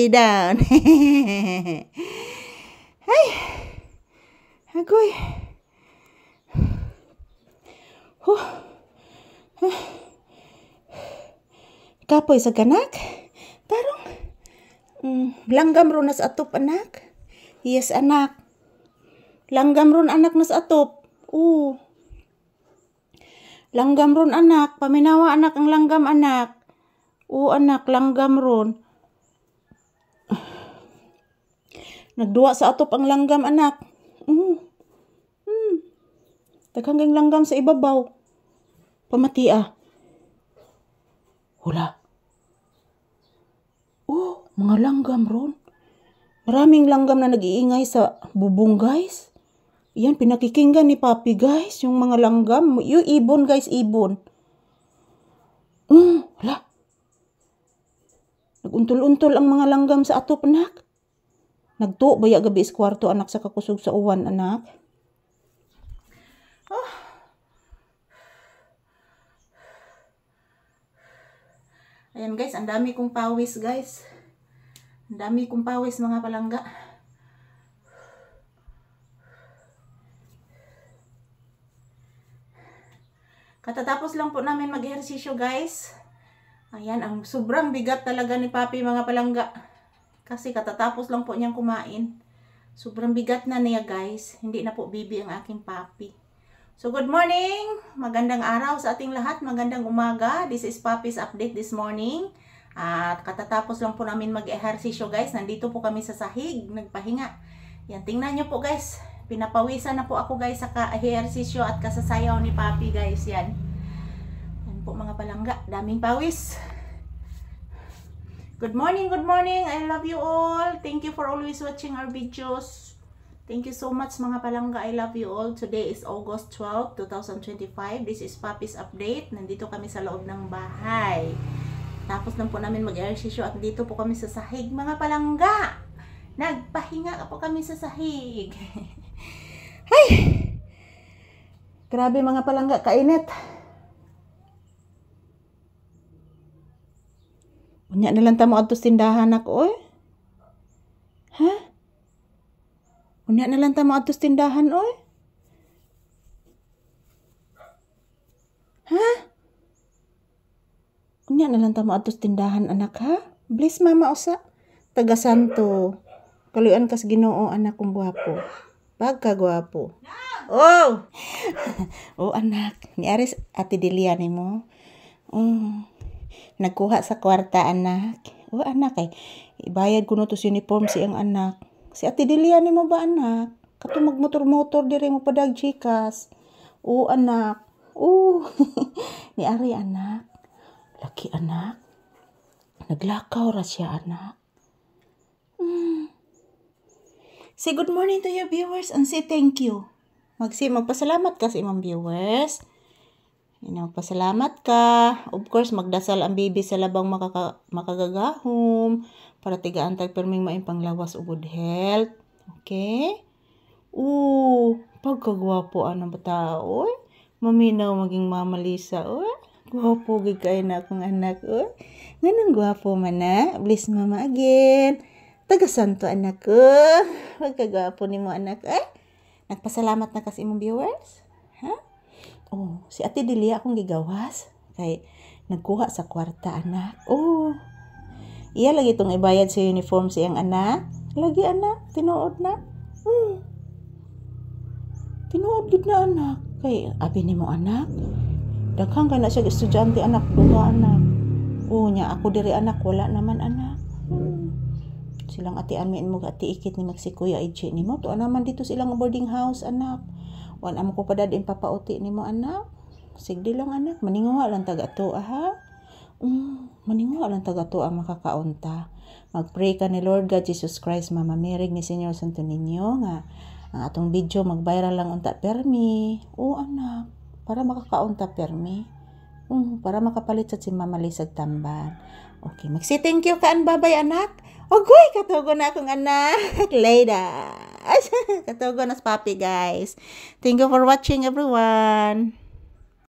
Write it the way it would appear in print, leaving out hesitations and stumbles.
lay down. Ay, agoy. Kapoy sa kanak. Tarong. Langgam ron nas atop anak. Yes anak. Langgam ron anak nas atop. Langgam ron anak. Paminawa anak ang langgam anak. Anak langgam ron. Nagduwa sa atop ang langgam anak. Daghang langgam sa ibabaw. Pamatia. Hula. Mga langgam ron. Maraming langgam na nag-iingay sa bubong, guys. Yan, pinakikinggan ni Papi, guys. Yung mga langgam. Yung ibon, guys, ibon. Hala. Naguntol-untol ang mga langgam sa atop, anak. Nagtuo baya gabi is kwarto, anak, sa kakusog sa uwan, anak. Ayan, guys, ang dami kong pawis, guys. Ang dami kong pawis, mga palangga. Katatapos lang po namin mag-ehersisyo, guys. Ayan, ang sobrang bigat talaga ni Papi, mga palangga. Kasi katatapos lang po niyang kumain. Sobrang bigat na niya, guys. Hindi na po bibi ang aking Papi. So, good morning! Magandang araw sa ating lahat. Magandang umaga. This is Papi's update this morning. At katatapos lang po namin mag-ehersisyo, guys. Nandito po kami sa sahig. Nagpahinga. Yan, tingnan nyo po, guys. Pinapawisan na po ako, guys, sa ka-ehersisyo at kasasayaw ni Papi, guys. Yan. Yan po, mga palangga. Daming pawis. Good morning, good morning. I love you all. Thank you for always watching our videos. Thank you so much, mga palangga. I love you all. Today is August 12, 2025. This is Papi's update. Nandito kami sa loob ng bahay. Tapos lang po namin mag-ehersisyo at dito po kami sa sahig, mga palangga. Nagpahinga po kami sa sahig. Ay! Grabe, mga palangga, kainit. Unya na lang tamo adto tindahan ako, oy. Ha? Unya na lang tamo adto tindahan, oy. Ha? Unya na lang tamo adto tindahan, anak, ha? Bless mama usa. Taga Santo. Kaluyan kas Ginoo, anak kong gwapo. Pagka gwapo. Oh! Anak, ni Aris ati Delia nimo. Nagkuha sa kwarta, anak. Anak, ibayad ko no to uniform si ang anak. Si ati Delia nimo ba, anak? Kato magmotor-motor diri mo padag chikas. Anak. Ni Ari, anak. Laki, anak. Naglakaw ra siya, anak. Say good morning to your viewers and say thank you. Magpasalamat ka sa imong viewers. Magpasalamat ka. Of course, magdasal ang baby sa labang makagagahom para tigaan tag perming maimpang lawas o good health. Okay? Pagkagwapo ang tao. Maminaw maging Mama Lisa. Gwapo gid kay na akong anak. Nganong gwapo man na. Bless mama again. Taga Santo, anak ko. Pagkagwapo nimo, anak. Nagpasalamat na kasi imong viewers. Ha? Si ate Delia akong gigawas. Kay nagkuha sa kwarta, anak. Iya lagi itong ibayad sa uniform siyang anak. Lagi, anak. Tinuod na. Tinuod gid na, anak. Kay abi nimo, anak. Daghang ka na siya estudyante, anak. Duha, anak. Nya ako diri, anak. Wala naman, anak. Silang ati amin mo ati ikit ni magsikuya ije nimo. To naman dito silang boarding house, anak. Wan amo ko padad papauti nimo, anak. Sigdi lang, anak. Maningawa lang taga to, ha? Maningawa lang taga to ang makakaunta. Magpray ka ni Lord God Jesus Christ, Mama Mary ni Senyor Santo Niño nga ang atong video mag-viral lang unta permi. Anak, para makakaunta permi. Para makapalit sa si Mama Lisag Tamban. Okay, magsi thank you kaan, babay, anak. Ogoy, katugo na akong anak. Later. Katugo na sa Papi, guys. Thank you for watching, everyone.